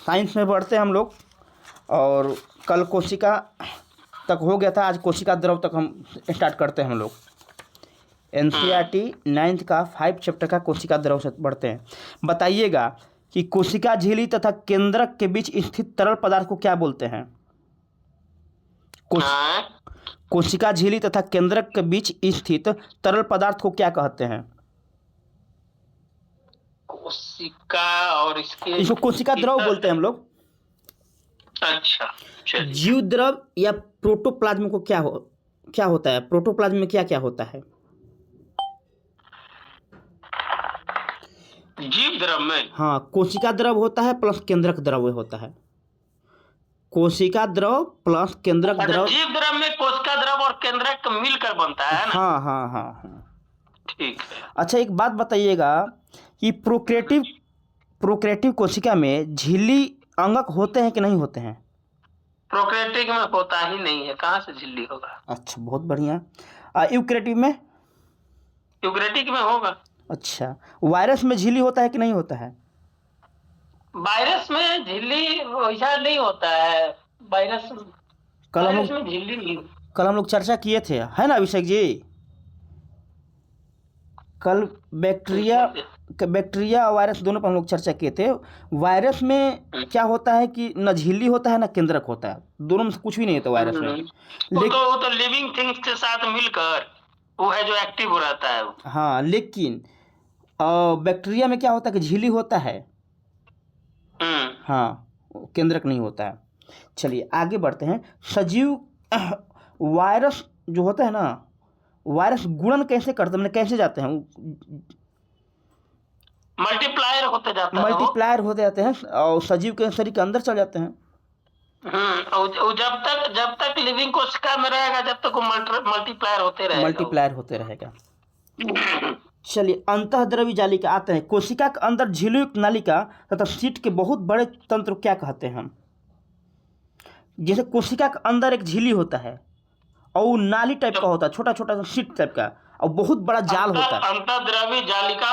Science में पढ़ते हैं हम लोग, और कल कोशिका तक हो गया था, आज कोशिका द्रव तक हम स्टार्ट करते हैं हम लोग। एनसीईआरटी 9th का 5 चैप्टर का कोशिका द्रव से पढ़ते हैं। बताइएगा कि कोशिका झिल्ली तथा केंद्रक के बीच स्थित तरल पदार्थ को क्या बोलते हैं? कोशिका झिल्ली तथा केंद्रक के बीच स्थित तरल पदार्थ को क्या कहते हैं? कोशिका और इसको कोशिका द्रव बोलते हैं हम लोग। अच्छा, जीव द्रव या प्रोटोप्लाज्म को क्या होता है? प्रोटोप्लाज्म में क्या क्या होता है? जीव द्रव में हाँ, कोशिका द्रव होता है प्लस केंद्रक द्रव होता है। कोशिका द्रव प्लस केंद्रक द्रव। जीव द्रव में कोशिका द्रव और केंद्रक मिलकर बनता है ना? हाँ हाँ हाँ हाँ, ठीक है। अच्छा, एक बात बताइएगा कि प्रोक्रिएटिव कोशिका में झिल्ली अंगक होते हैं कि नहीं होते हैं? प्रोक्रिएटिव में होता ही नहीं है, कहाँ से झिल्ली होगा? अच्छा, बहुत बढ़िया। यूक्रेटिव में? यूक्रेटिव में होगा। अच्छा, वायरस में झिल्ली होता है कि नहीं होता है? वायरस में झिल्ली वैसा नहीं होता है। वायरस में झिल्ली नहीं। कल हम लोग चर्चा किए थे, है ना अभिषेक जी? कल बैक्टीरिया और वायरस दोनों पर हम लोग चर्चा किए थे। वायरस में क्या होता है कि न झिल्ली होता है न केंद्रक होता है, दोनों में से कुछ भी नहीं होता वायरस में। वो तो लिविंग थिंग्स के साथ मिलकर वो है जो एक्टिव रहता है वो। हाँ, लेकिन बैक्टीरिया में क्या होता है कि झिल्ली होता है। हाँ, केंद्रक नहीं होता है। चलिए आगे बढ़ते हैं। सजीव वायरस जो होता है ना, वायरस गुणन कैसे करते हैं, कैसे जाते हैं? मल्टीप्लायर होते जाते हैं और सजीव के शरीर के अंदर चल जाते हैं। और जब तक लिविंग कोशिका में रहेगा, जब तक वो मल्टीप्लायर होते रहेगा। चलिए, अंतःद्रवी जालिका आते हैं। कोशिका के अंदर झिल्लीयुक्त नालिका तथा सीट के बहुत बड़े तंत्र क्या कहते हैं हम? जैसे कोशिका के अंदर एक झिल्ली होता है और वो नाली टाइप का होता है, छोटा छोटा सीट टाइप का, और बहुत बड़ा जाल होता है। अंतःद्रवी जालिका।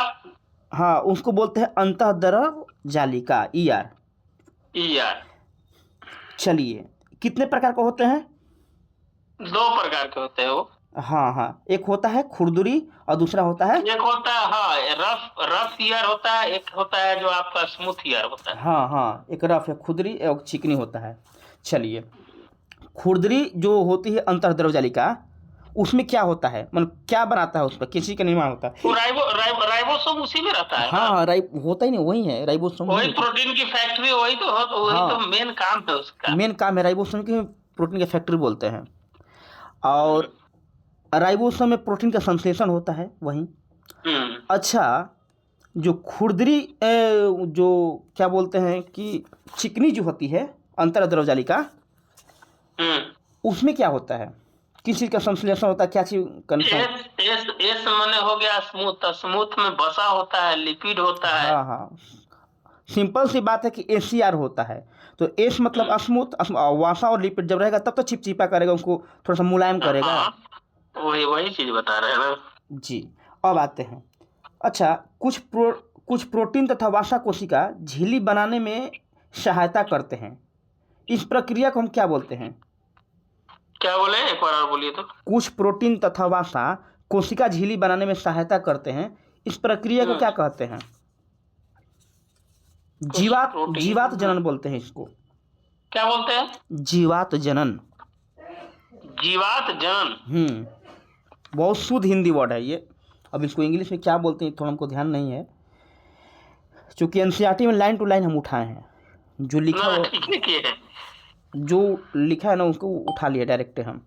हाँ, उसको बोलते हैं अंतःद्रव जालिका, ईआर। चलिए, कितने प्रकार के होते हैं? 2 प्रकार के होते हैं वो। हाँ हाँ, एक होता है खुरदुरी और दूसरा होता है, एक होता है रफ ईयर होता है, एक होता है जो आपका स्मूथ ईयर होता है। हाँ हाँ, एक रफ है खुरदुरी और चिकनी होता है। चलिए, खुरदुरी जो होती है अंतःद्रव जालिका, उसमें क्या होता है, मतलब क्या बनाता है, उस पर किसी का निर्माण होता है? राइबोसोम उसी में रहता है। हाँ, होता ही नहीं, वही है राइबोसोम। वही प्रोटीन की फैक्ट्री, वही तो मेन काम है उसका। मेन काम है राइबोसोम की, प्रोटीन की फैक्ट्री बोलते हैं। और राइबोसोम में प्रोटीन का संश्लेषण होता है वहीं। अच्छा, जो खुरदरी जो क्या बोलते हैं कि चिकनी जो होती है अंतःद्रव जालिका, उसमें क्या होता है, किस चीज का संश्लेषण होता है, क्या चीज एस माने हो गया स्मूथ में बसा होता है, लिपिड होता है। हाँ हाँ, सिंपल सी बात है कि एसीआर होता है। तो एस मतलब स्मूथ, वसा और लिपिड जब रहेगा तब तो चिपचिपा करेगा, उसको थोड़ा सा मुलायम करेगा। वही चीज बता रहे हैं ना जी। अब आते हैं, अच्छा, कुछ प्रोटीन तथा वसा कोशिका झिल्ली बनाने में सहायता करते हैं, इस प्रक्रिया को हम क्या बोलते हैं? क्या बोले, एक बार और बोलिए तो। कुछ प्रोटीन तथा वसा कोशिका झिल्ली बनाने में सहायता करते हैं, इस प्रक्रिया को क्या कहते हैं? जीवात जनन बोलते हैं इसको। क्या बोलते हैं? जीवात जनन। बहुत शुद्ध हिंदी वर्ड है ये। अब इसको इंग्लिश में क्या बोलते हैं थोड़ा हमको ध्यान नहीं है, क्योंकि एनसीईआरटी में लाइन टू लाइन हम उठाए हैं, जो लिखा है ना उसको उठा लिया डायरेक्ट हम।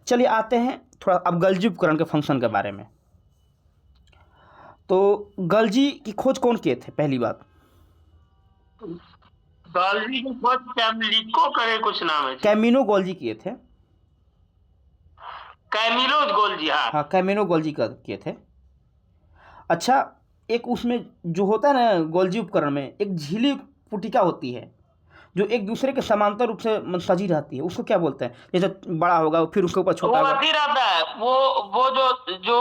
चलिए आते हैं थोड़ा अब गल्जी उपकरण के फंक्शन के बारे में। तो गल्जी की खोज कौन किए थे? पहली बात, गल्जी की खोज कुछ नाम है, कैमिनो गोल्जी किए थे। हाँ, कैमिनो गोल्जी किए थे। अच्छा, एक उसमें जो होता है ना गोल्जी उपकरण में, एक झिल्ली पुटिका होती है जो एक दूसरे के समांतर रूप से सजी रहती है, उसको क्या बोलते हैं? जैसे बड़ा होगा फिर उसके ऊपर छोटा होगा, रहता है वो जो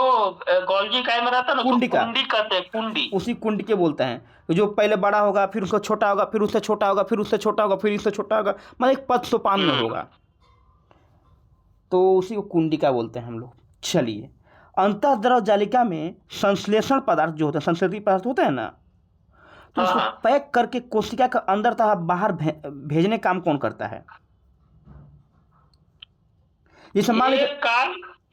गोल्जी कैमरा रहता है ना, कुंडी कहते हैं, कुंडी। उसी कुंडी के बोलते हैं। जो पहले बड़ा होगा, फिर उसका छोटा होगा, फिर उससे छोटा होगा, फिर उससे छोटा होगा, फिर इससे छोटा होगा, मतलब एक पद सोपान में होगा, तो उसी को कुंडिका बोलते हैं हम लोग। चलिए, अंतःद्रव जालिका में संश्लेषण पदार्थ जो होता है, संश्लेषित पदार्थ होता है ना, तो उसको पैक करके कोशिका के अंदर तथा बाहर भेजने काम कौन करता है? जैसे मान लीजिए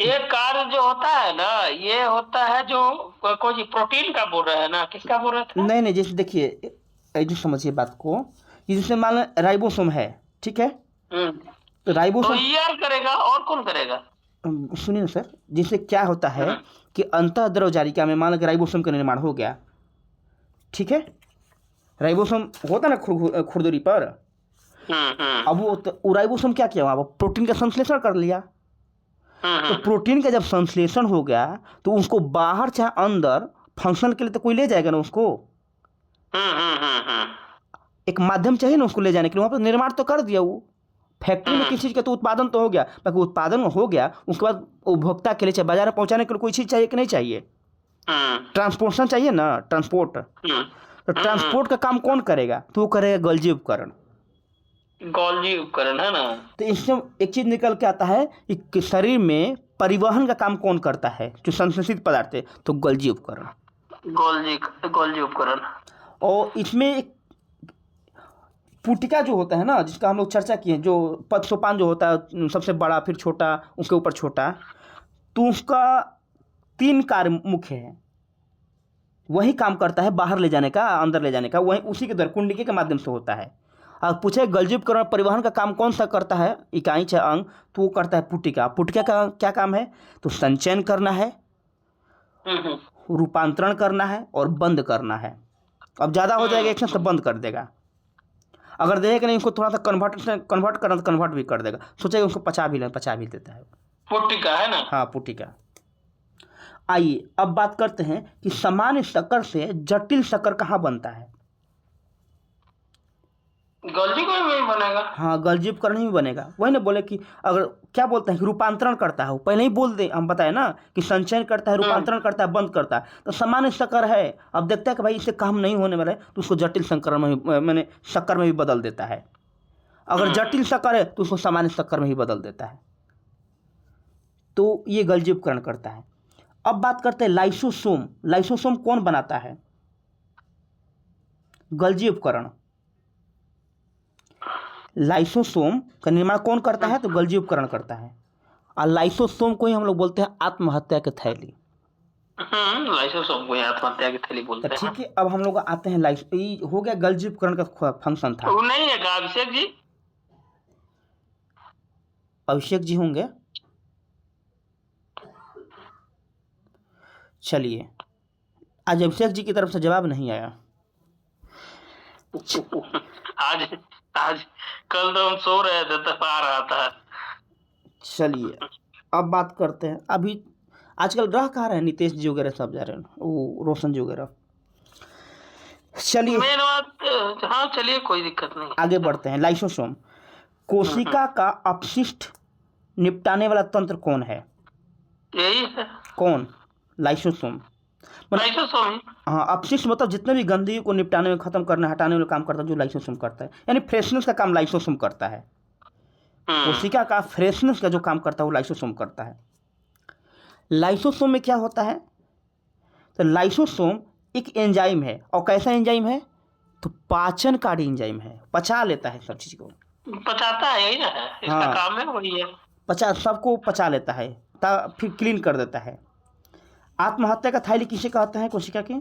एक कार्य जो होता है ना, ये होता है जो कोई प्रोटीन का बोल रहे हैं ना, किसका बोल रहे थे? नहीं, जैसे देखिए, जो समझिए बात को, जैसे मान लो राइबोसोम है, ठीक है, तो राइबोसोम तो करेगा और कौन करेगा? सुनिए ना सर, जिससे क्या होता है कि अंतःद्रव जालिका में मान लो कि राइबोसोम का निर्माण हो गया, ठीक है, राइबोसोम होता ना खुरदुरी पर, अब वो राइबोसोम क्या किया, वहाँ प्रोटीन का संश्लेषण कर लिया, तो प्रोटीन का जब संश्लेषण हो गया तो उसको बाहर चाहे अंदर फंक्शन के लिए तो कोई ले जाएगा ना उसको, एक माध्यम चाहिए ना उसको ले जाने के लिए, वहाँ पर निर्माण तो कर दिया, वो फैक्ट्री में किसी चीज़ का तो उत्पादन तो हो गया, बाकी उत्पादन हो गया, उसके बाद उपभोक्ता के लिए चाहे बाजार में पहुँचाने के लिए कोई चीज़ चाहिए कि नहीं चाहिए, ट्रांसपोर्टेशन चाहिए ना, ट्रांसपोर्ट, तो ट्रांसपोर्ट का काम कौन करेगा? तो वो करेगा गोल्जी उपकरण। गोल्जी उपकरण है ना। तो इससे एक चीज निकल के आता है कि शरीर में परिवहन का काम कौन करता है, जो संश्लेषित पदार्थ है, तो गोल्जी उपकरण, गोल्जी उपकरण। और इसमें एक पुटिका जो होता है ना, जिसका हम लोग चर्चा किए, जो पद सोपान जो होता है, सबसे बड़ा, फिर छोटा, उसके ऊपर छोटा, तो उसका 3 कार्य मुख्य है। वही काम करता है बाहर ले जाने का, अंदर ले जाने का, वही उसी के द्वारा कुंडिके के माध्यम से होता है। अब पूछे गोल्जी उपकरण परिवहन का काम कौन सा करता है, इकाई चाहे अंग, तो वो करता है पुटिका। पुटिका का क्या काम है? तो संचयन करना है, रूपांतरण करना है और बंद करना है। अब ज़्यादा हो जाएगा एक्शन तो बंद कर देगा, अगर देखेगा नहीं उसको थोड़ा सा कन्वर्ट करना तो कन्वर्ट भी कर देगा, सोचेगा उसको पचा भी देता है, पुटिका है ना। हाँ, पुटिका। आइए अब बात करते हैं कि सामान्य शक्कर से जटिल शक्कर कहाँ बनता है। गोल्जी उपकरण में बनेगा। हाँ, गोल्जी उपकरण ही बनेगा। वही ना बोले कि अगर क्या बोलते हैं कि रूपांतरण करता है, वो पहले ही बोल दे, हम बताए ना कि संचयन करता है, रूपांतरण करता है, बंद करता है। तो सामान्य शक्कर है, अब देखता है कि भाई इससे काम नहीं होने वाला है, तो उसको जटिल शक्कर में मैंने शक्कर में भी बदल देता है। अगर जटिल शक्कर है तो उसको सामान्य शक्कर में ही बदल देता है। तो ये गोल्जी उपकरण करता है। अब बात करते हैं लाइसोसोम। लाइसोसोम कौन बनाता है? गोल्जी उपकरण। लाइसोसोम का निर्माण कौन करता है? तो गोल्जी उपकरण करता है। और लाइसोसोम को ही हम लोग बोलते हैं आत्महत्या की थैली। लाइसोसोम को आत्महत्या की थैली बोलते हैं। ठीक है, अब हम लोग आते हैं हो गया गोल्जी उपकरण का फंक्शन था। वो नहीं है अभिषेक जी? अभिषेक जी होंगे। चलिए, आज अभिषेक जी की तरफ से जवाब नहीं आया। आज कल तो हम सो रहे थे तब आ रहा था। चलिए अब बात करते हैं, अभी आजकल रह कहाँ रहे हैं, नितेश जी वगैरह सब जा रहे हैं, वो रोशन जी वगैरह। चलिए मेन बात, हाँ चलिए कोई दिक्कत नहीं, आगे बढ़ते हैं। लाइसोसोम, कोशिका का अपशिष्ट निपटाने वाला तंत्र कौन है? यही है। कौन? लाइसोसोम। लाइसोसोम, हाँ, अपशिष्ट मतलब जितने भी गंदगी को निपटाने में, खत्म करने, हटाने वाला काम करता है, जो लाइसोसोम करता है, यानी फ्रेशनेस का काम लाइसोसोम करता है। कोशिका का फ्रेशनेस का जो काम करता है वो लाइसोसोम करता है। लाइसोसोम में क्या होता है? तो लाइसोसोम एक एंजाइम है, और कैसा एंजाइम है? तो पाचन कारी एंजाइम है, पचा लेता है सब चीज को, पचाता है, यही ना है इसका काम है, वही है, सबको पचा लेता है, फिर क्लीन कर देता है। आत्महत्या का थैली किसे कहते हैं कोशिका की?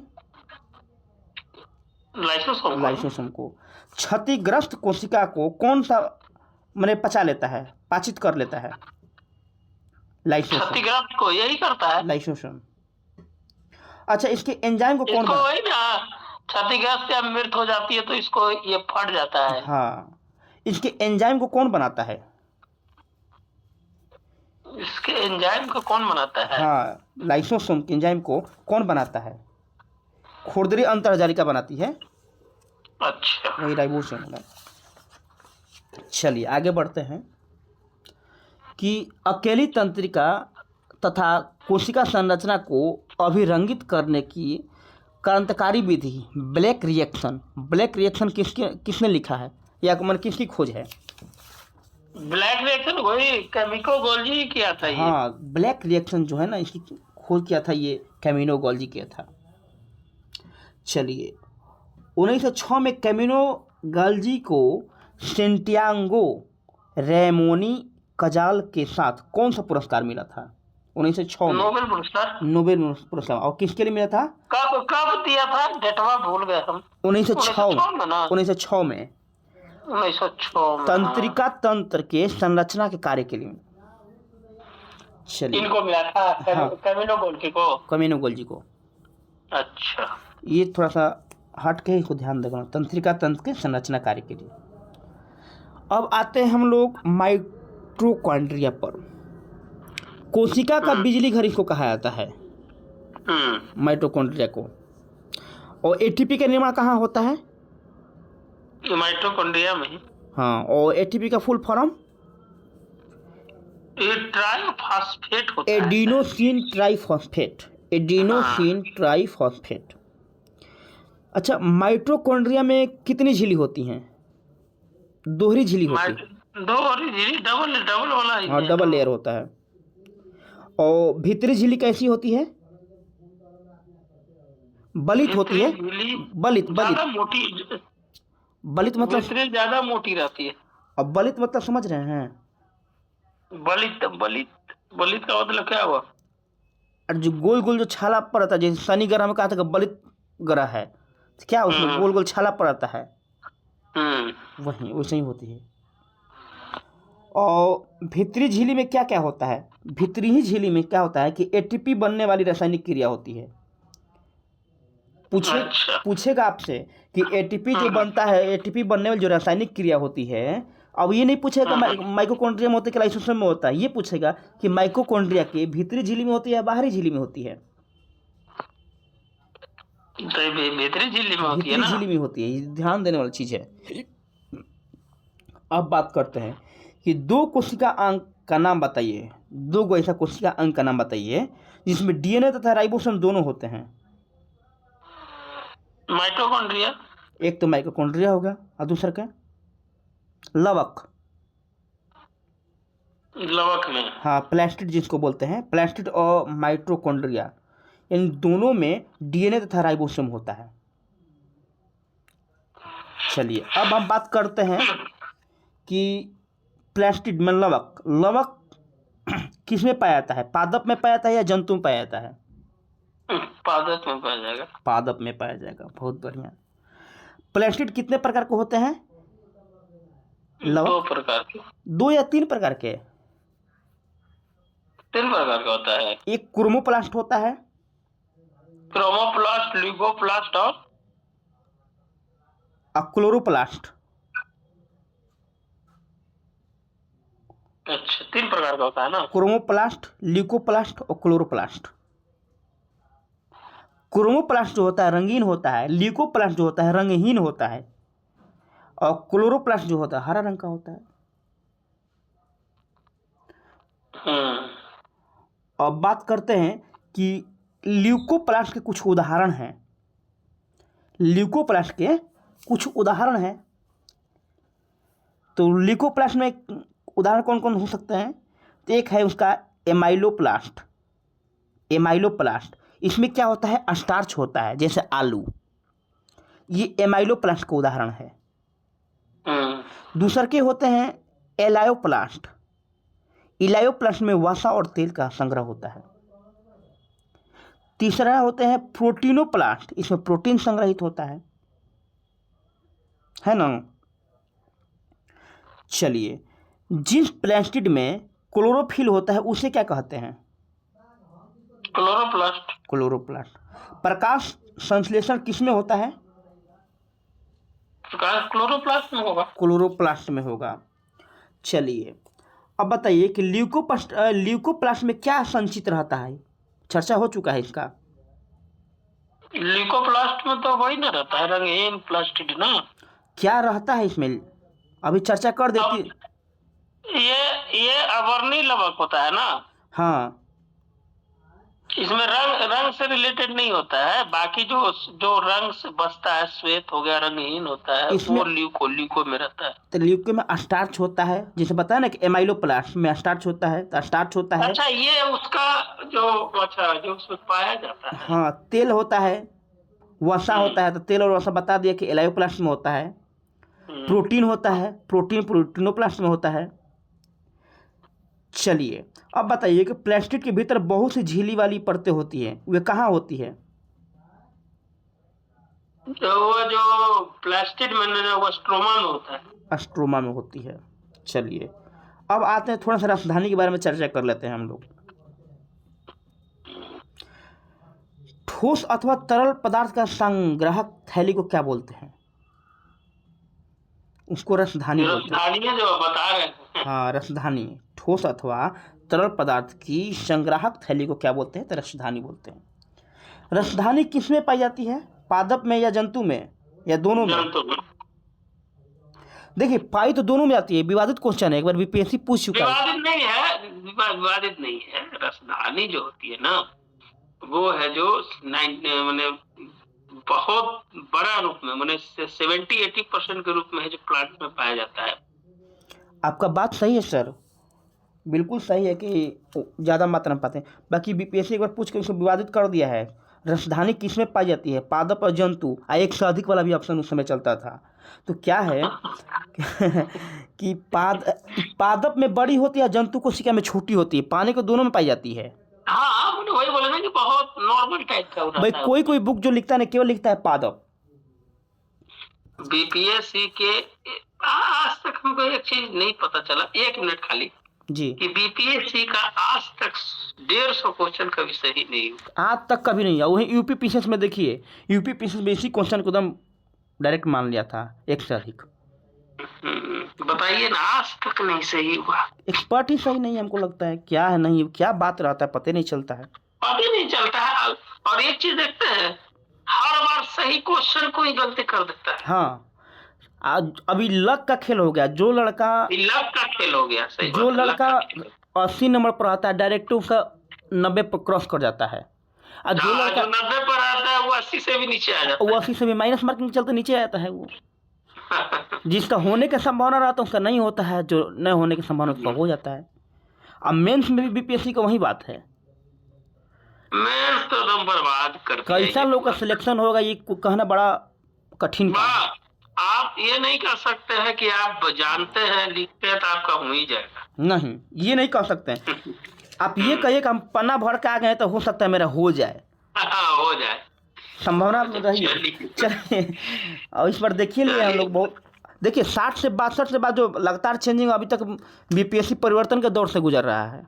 लाइसोसोम को। क्षतिग्रस्त कोशिका को कौन सा मैंने पचा लेता है, पाचित कर लेता है? लाइसोसोम। क्षतिग्रस्त को यही करता है, लाइसोसोम। अच्छा, इसके एंजाइम को कौन वही ना, क्षतिग्रस्त या मृत हो जाती है तो इसको ये फट जाता है। हाँ, इसके एंजाइम को कौन बनाता है? इसके एंजाइम को कौन बनाता है? हाँ, लाइसोसोम के एंजाइम को कौन बनाता है? खुरदरी अंतःजालिका बनाती है। अच्छा, वही राइबोसोम है। चलिए आगे बढ़ते हैं कि अकेली तंत्रिका तथा कोशिका संरचना को अभिरंगित करने की क्रांतिकारी विधि ब्लैक रिएक्शन, ब्लैक रिएक्शन किसने लिखा है या मतलब किसकी खोज है? ब्लैक रिएक्शन वही केमिको गोल्जी किया था ये। हाँ, ब्लैक रिएक्शन जो है ना, इसकी खोज किया था ये कैमिनो गोल्जी किया था। चलिए, 1906 में कैमिनो गोल्जी को सेंटियागो रेमोनी कजाल के साथ कौन सा पुरस्कार मिला था 1906 में? नोबेल पुरस्कार। नोबेल पुरस्कार। और किसके लिए मिला था? कब कब दिया था, डेटवा भूल गए हम। 1906 में ना, 1906 में 1906 में। तंत्रिका तंत्र के संरचना के कार्य के लिए। चलिए, इनको मिला था हाँ, कैमिनो गोल्जी को। कैमिनो गोल्जी को। अच्छा, ये थोड़ा सा हट के इसको ध्यान देना, तंत्रिका तंत्र के संरचना कार्य के लिए। अब आते हैं हम लोग माइटोकॉन्ड्रिया पर। कोशिका का बिजली घर इसको कहा जाता है, माइटोकॉन्ड्रिया को। और एटीपी का निर्माण कहाँ होता है? माइटोकॉन्ड्रिया में। हाँ, और एटीपी का फुल फॉर्म ट्राइफॉस्फेट होता है। Adenosine triphosphate, adenosine triphosphate. अच्छा, माइटोकॉन्ड्रिया में कितनी झिल्ली होती हैं? दोहरी झिल्ली होती है। दोहरी झिल्ली, डबल वाला ही। हाँ, डबल लेयर होता है। और भीतरी झिल्ली कैसी होती है? बलित होती है। बलित मोटी, बलित मतलब ज्यादा मोटी रहती है। अब बलित मतलब समझ रहे हैं? बलित का मतलब क्या हुआ? और जो गोल गोल जो छाला पड़ता है, जैसे शनि ग्रह में कहा था कि बलित ग्रह है, तो क्या उसमें गोल गोल छाला पड़ता है, वही वैसे ही होती है। और भीतरी झिल्ली में क्या क्या होता है? भीतरी ही झिल्ली में क्या होता है कि एटीपी बनने वाली रासायनिक क्रिया होती है। पूछेगा आपसे कि एटीपी जो बनता है, एटीपी बनने वाली जो रासायनिक क्रिया होती है, अब ये नहीं पूछेगा माइटोकॉन्ड्रिया में होता है कि लाइसोसोम में होता है, ये पूछेगा कि माइटोकॉन्ड्रिया के भीतरी झिल्ली में होती है या बाहरी झिल्ली में होती है? भीतरी झिल्ली में होती है भीतरी झिल्ली में होती है। ये ध्यान देने वाली चीज है। अब बात करते हैं कि दो कोशिका अंग का नाम बताइए, दो गो ऐसा कोशिका अंग का नाम बताइए जिसमें डीएनए तथा राइबोसोम दोनों होते हैं। माइटोकॉन्ड्रिया, एक तो माइटोकॉन्ड्रिया होगा और दूसरा क्या? लवक में। हाँ, प्लास्टिड जिसको बोलते हैं, प्लास्टिड और माइटोकॉन्ड्रिया, इन दोनों में डीएनए तथा राइबोसोम होता है। चलिए, अब हम बात करते हैं कि प्लास्टिड में लवक किसमें पाया जाता है? पादप में पाया जाता है या जंतु में पाया जाता है? पादप में पाया जाएगा। पादप में पाया जाएगा, बहुत बढ़िया। प्लास्टिड कितने प्रकार के होते हैं? दो प्रकार के। दो या तीन प्रकार के? तीन प्रकार का होता है। एक क्रोमोप्लास्ट होता है, क्रोमोप्लास्ट, ल्यूकोप्लास्ट और क्लोरोप्लास्ट। अच्छा, तीन प्रकार का होता है ना? क्रोमोप्लास्ट, ल्यूकोप्लास्ट और क्लोरोप्लास्ट। क्रोमोप्लास्ट जो होता है रंगीन होता है, ल्यूकोप्लास्ट जो होता है रंगहीन होता है, और क्लोरोप्लास्ट जो होता है हरा रंग का होता है। अब बात करते हैं कि ल्यूकोप्लास्ट के कुछ उदाहरण हैं। ल्यूकोप्लास्ट के कुछ उदाहरण हैं, तो ल्यूकोप्लास्ट में उदाहरण कौन कौन हो सकते हैं? तो एक है उसका एमाइलोप्लास्ट। एमाइलोप्लास्ट इसमें क्या होता है? स्टार्च होता है, जैसे आलू। ये एमाइलोप्लास्ट का उदाहरण है। दूसरे के होते हैं एलायोप्लास्ट। इलायोप्लास्ट में वसा और तेल का संग्रह होता है। तीसरा होते हैं प्रोटीनोप्लास्ट, इसमें प्रोटीन संग्रहित होता है ना। चलिए, जिस प्लास्टिड में क्लोरोफिल होता है उसे क्या कहते हैं? क्लोरोप्लास्ट। क्लोरोप्लास्ट। प्रकाश संश्लेषण किसमें होता है? प्रकाश क्लोरोप्लास्ट में होगा। क्लोरोप्लास्ट में होगा। चलिए, अब बताइए कि ल्यूकोप्लास्ट में क्या संचित रहता है? चर्चा हो चुका है इसका। ल्यूकोप्लास्ट में तो वही ना रहता है, रंगहीन प्लास्टिड ना। क्या रहता है इसमें? अभी चर्चा कर देती। ये अवर्णी लवक होता है ना? हाँ, इसमें रंग रंग से रिलेटेड नहीं होता है, बाकी जो जो रंग से बचता है, श्वेत हो गया, रंगहीन होता है, इसमें वो ल्यूको में रहता है। तो ल्यूके में स्टार्च होता है, जैसे बताया ना कि एमाइलोप्लास्ट में स्टार्च होता है, तो स्टार्च होता है। अच्छा, ये उसका जो, अच्छा, जो उसमें पाया जाता है। हाँ, तेल होता है, वसा होता है, तो तेल और वसा बता दिया कि एलायोप्लास्ट में होता है। प्रोटीन होता है, प्रोटीन प्रोटीनोप्लास्ट में होता है। चलिए अब बताइए कि प्लास्टिड के भीतर बहुत सी झिल्ली वाली परतें होती हैं, वे कहाँ होती है? वो जो प्लास्टिड में वो स्ट्रोमा में होता है। स्ट्रोमा में होती है। चलिए अब आते हैं, थोड़ा सा राजधानी के बारे में चर्चा कर लेते हैं हम लोग। ठोस अथवा तरल पदार्थ का संग्राहक थैली को क्या बोलते हैं? उसको रसधानी बोलते हैं। रसधानी जो बता रहे हैं। हाँ, रसधानी। ठोस अथवा तरल पदार्थ की संग्राहक थैली को क्या बोलते हैं? तो रसधानी बोलते हैं। रसधानी किस में पाई जाती है? पादप में या जंतु में या दोनों में? जंतु में। देखिए, पाई तो दोनों में आती है। विवादित क्वेश्चन है, एक बार बीपीएससी पूछ चुका है। विवादित नहीं है, विवादित नहीं है। रसधानी जो होती है ना, वो है जो मैंने बहुत बड़ा रूप में, मैंने 70-80% के रूप में है, जो प्लांट में पाया जाता है। आपका बात सही है सर, बिल्कुल सही है कि ज़्यादा मात्रा में पाते हैं। बाकी बीपीएससी एक बार पूछ के उसको विवादित कर दिया है। रसधानी किस में पाई जाती है? पादप और जंतु, एक से अधिक वाला भी ऑप्शन उस समय चलता था। तो क्या है कि पादप में बड़ी होती है, जंतु कोशिका में छोटी होती है, पानी को दोनों में पाई जाती है। हाँ, मैंने वही बोला ना कि बहुत नॉर्मल टाइप का भाई कोई कोई बुक जो लिखता है ना, केवल लिखता है पादप। बीपीएससी के आज तक हमको एक चीज नहीं पता चला, 1 मिनट खाली जी, कि बीपीएससी का आज तक 150 क्वेश्चन कभी सही नहीं हुआ। आज तक कभी नहीं हुआ। वही यूपी पीसीएस में देखिए, यूपी पीसीएस में इसी क्वेश्चन को एकदम डायरेक्ट मान लिया था, एक से अधिक। बताइए ना, आज तक नहीं सही हुआ। एक्सपर्ट ही सही नहीं है, हमको लगता है। क्या है, नहीं क्या बात रहता है, पता नहीं चलता है। पता नहीं चलता है। और एक चीज देखते हैं, हर बार सही क्वेश्चन को ही गलती कर देता है। हाँ, आज अभी लक का खेल हो गया। जो लड़का लक का खेल हो गया, सही जो बात है, लड़का 80 नंबर पर आता है, डायरेक्ट उसका 90 पर क्रॉस कर जाता है। और जो लड़का 90 पर आता है, वो 80 से भी नीचे आ जाता वो 80 से भी माइनस मार्किंग के चलते नीचे आता है। वो जिसका होने का संभावना रहता है उसका नहीं होता है, जो न होने की संभावना उसका हो जाता है। अब मेंस में भी बीपीएससी का वही बात है। मेंस तो एकदम बर्बाद करती है। कैसा लोग का सिलेक्शन होगा, ये कहना बड़ा कठिन काम है। आप ये नहीं कह सकते हैं कि आप जानते हैं, लिखते हैं तो आपका हो ही जाएगा। नहीं, ये नहीं कह सकते हैं। आप ये कहिए कि हम पन्ना भर के आ गए तो हो सकता है मेरा हो जाए, हो जाए, संभावना रही है। चलिए, और इस बार देखिए लिए हम लोग बहुत, देखिए 60 से 62 से बाद जो लगातार चेंजिंग अभी तक बीपीएससी परिवर्तन के दौर से गुजर रहा है।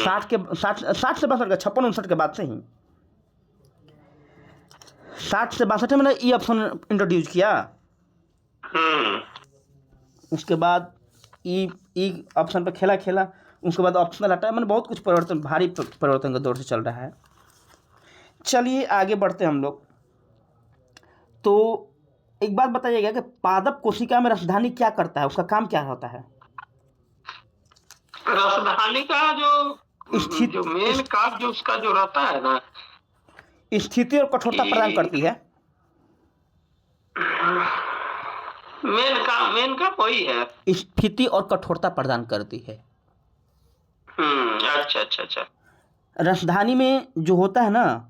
60 से 62 का 56-59 के बाद से ही 60 से 62 में मैंने ई ऑप्शन इंट्रोड्यूस किया। उसके बाद ई ऑप्शन पर खेला, उसके बाद ऑप्शनल हटाया। मैंने बहुत कुछ परिवर्तन, भारी परिवर्तन का दौर से चल रहा है। चलिए आगे बढ़ते हैं हम लोग। तो एक बात बताइएगा कि पादप कोशिका में रसधानी क्या करता है, उसका काम क्या होता है? रसधानी का जो मेन काम जो उसका जो रहता है ना, स्थिति और कठोरता प्रदान करती है। मेन काम वही है, स्थिति और कठोरता प्रदान करती है। अच्छा। रसधानी में जो होता है ना,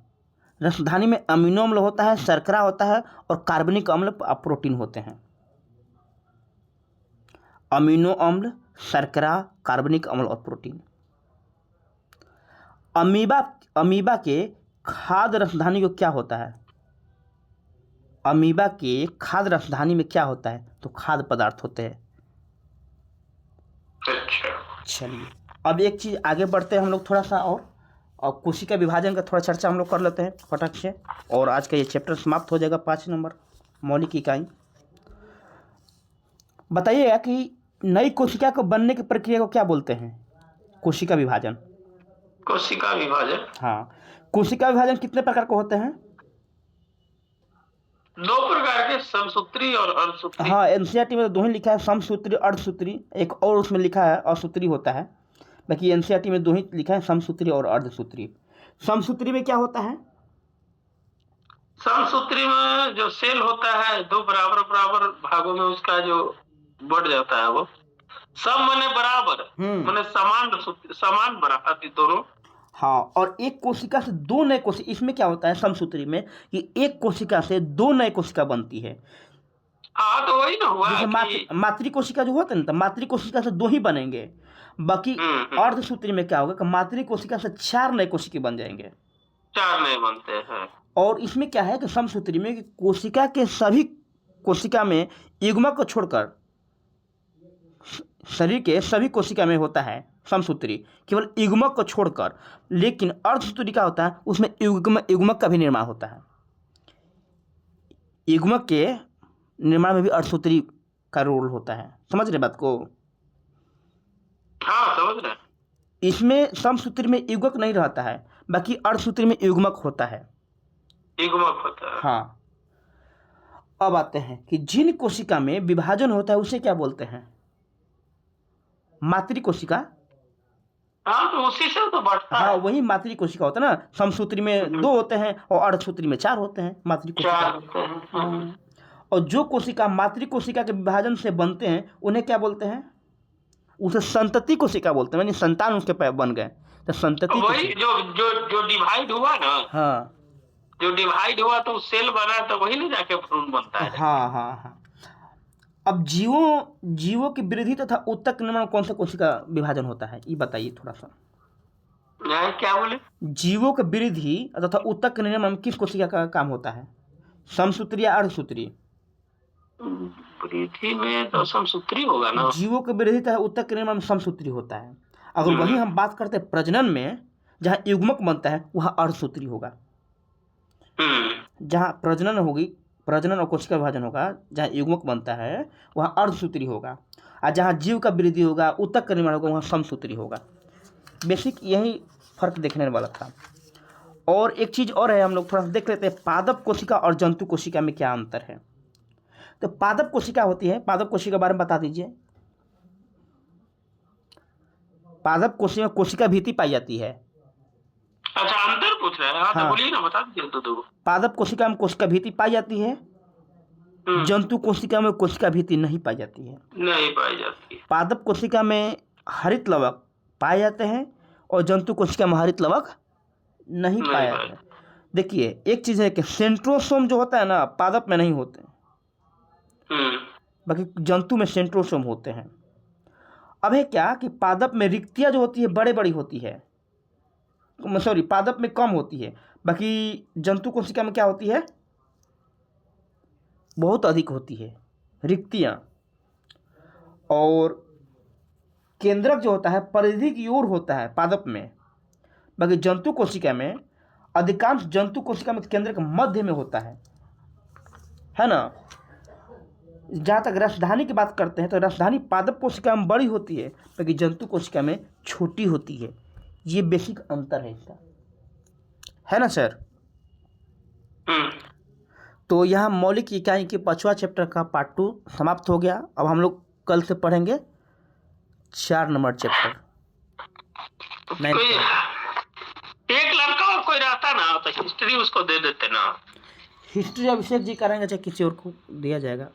रसधानी में अमीनो अम्ल होता है, शर्करा होता है और कार्बनिक अम्ल और प्रोटीन होते हैं। अमीनो अम्ल, शर्करा, कार्बनिक अम्ल और प्रोटीन। अमीबा के खाद्य रसधानी को क्या होता है? अमीबा के खाद्य रसधानी में क्या होता है? तो खाद्य पदार्थ होते हैं। अच्छा, चलिए अब एक चीज़ आगे बढ़ते हैं हम लोग थोड़ा सा, और कोशिका विभाजन का थोड़ा चर्चा हम लोग कर लेते हैं फटक से, और आज का ये चैप्टर समाप्त हो जाएगा। 5 नंबर मौलिक इकाई। बताइएगा कि नई कोशिका को बनने की प्रक्रिया को क्या बोलते हैं? कोशिका विभाजन। कोशिका विभाजन, हाँ, कोशिका विभाजन कितने प्रकार के होते हैं? 2 प्रकार के, समसूत्री और अर्धसूत्री। हाँ, एनसीईआरटी में तो 2 ही लिखा है, समसूत्री अर्धसूत्री। एक और उसमें लिखा है असूत्री होता है, बाकी एनसीईआरटी में 2 ही लिखा है, समसूत्री और अर्धसूत्री। समसूत्री में क्या होता है? समसूत्री में जो सेल होता है, दो बराबर बराबर भागों में उसका जो बढ़ जाता है, वो सब माने बराबर, माने समान बराबर दोनों। हाँ, और एक कोशिका से दो नए कोशिका, इसमें क्या होता है समसूत्री में कि एक कोशिका से दो नए कोशिका बनती है। हाँ, तो वही ना हुआ जैसे मातृ कोशिका जो होता है ना, तो मातृ कोशिका से दो ही बनेंगे। बाकी अर्धसूत्री में क्या होगा कि मातृ कोशिका से 4 नए कोशिका बन जाएंगे, 4 नए बनते हैं। और इसमें क्या है कि समसूत्री में कि कोशिका के सभी कोशिका में युग्मक को छोड़कर शरीर के सभी कोशिका में होता है समसूत्री, केवल युग्मक को छोड़कर। लेकिन अर्धसूत्री क्या होता है, उसमें युग्मक का भी निर्माण होता है। युग्मक के निर्माण में भी अर्धसूत्री का रोल होता है। समझ रहे बात को? हाँ, समझ रहे। इसमें समसूत्री में युग्मक नहीं रहता है, बाकी अर्धसूत्री में युग्मक होता है। युग्मक होता है। हाँ, अब आते हैं कि जिन कोशिका में विभाजन होता है उसे क्या बोलते हैं? मातृ कोशिका। हाँ, तो उसी से तो बढ़ता है। हाँ, वही मातृ कोशिका होता है ना। समसूत्री में 2 होते हैं और अर्धसूत्री में 4 होते हैं मातृ कोशिका। और जो कोशिका मातृ कोशिका के विभाजन से बनते हैं उन्हें क्या बोलते हैं? उसे संतति कोशिका बोलते हैं, यानी संतान उसके बन गए तो संतति। वही जो डिवाइड हुआ ना। हाँ, जो डिवाइड हुआ तो सेल बना, तो वही ना जाके भ्रूण बनता है। हाँ। अब जीवों की वृद्धि तथा उत्तक निर्माण कौन सा कोशिका विभाजन होता है, ये बताइए थोड़ा सा। क्या बोले? जीवों की वृद्धि तथा उत्तक निर्माण किस कोशिका का काम होता है, समसूत्री या अर्धसूत्री? वृद्धि में तो समसूत्री होगा ना। जीवों की वृद्धि तथा उत्तक निर्माण में समसूत्री होता है। अगर वही हम बात करते हैं प्रजनन में, जहाँ युग्मक बनता है वहाँ अर्धसूत्री होगा। जहाँ प्रजनन और कोशिका विभाजन होगा, जहाँ युग्मक बनता है वहाँ अर्धसूत्री होगा, और जहाँ जीव का वृद्धि होगा, उत्तक का निर्माण होगा, वहाँ समसूत्री होगा। बेसिक यही फर्क देखने वाला था। और एक चीज़ और है, हम लोग थोड़ा सा देख लेते हैं पादप कोशिका और जंतु कोशिका में क्या अंतर है। तो पादप कोशिका होती है, पादप कोशिका के बारे में बता दीजिए। पादप कोशिका कोशिका भीति पाई जाती है। अच्छा, अंतर पूछ रहे हैं? हाँ, तो बोलिए ना, बता दीजिए। तो पादप कोशिका में कोशिका भीति पाई जाती है, जंतु कोशिका में कोशिका भीति नहीं पाई जाती है। नहीं पाई जाती। पादप कोशिका में हरित लवक पाए जाते हैं और जंतु कोशिका में हरित लवक नहीं पाया जाता है। देखिए, एक चीज़ है कि सेंट्रोसोम जो होता है ना, पादप में नहीं होते, बाकी जंतु में सेंट्रोसोम होते हैं। अब है क्या कि पादप में रिक्तियाँ जो होती है बड़ी होती है, सॉरी, पादप में कम होती है, बाकी जंतु कोशिका में क्या होती है, बहुत अधिक होती है रिक्तियाँ। और केंद्रक जो होता है परिधि की ओर होता है पादप में, बाकी जंतु कोशिका में, अधिकांश जंतु कोशिका में केंद्रक मध्य में होता है ना। जहाँ तक रसधानी की बात करते हैं तो रसधानी पादप कोशिका में बड़ी होती है, बाकी जंतु कोशिका में छोटी होती है। ये बेसिक अंतर है इसका, है ना सर? तो यहाँ मौलिक इकाई के 5वां चैप्टर का पार्ट 2 समाप्त हो गया। अब हम लोग कल से पढ़ेंगे 4 नंबर चैप्टर। एक लड़का और कोई रहता ना तो हिस्ट्री उसको दे देते ना। हिस्ट्री अभिषेक जी करेंगे, चाहे किसी और को दिया जाएगा।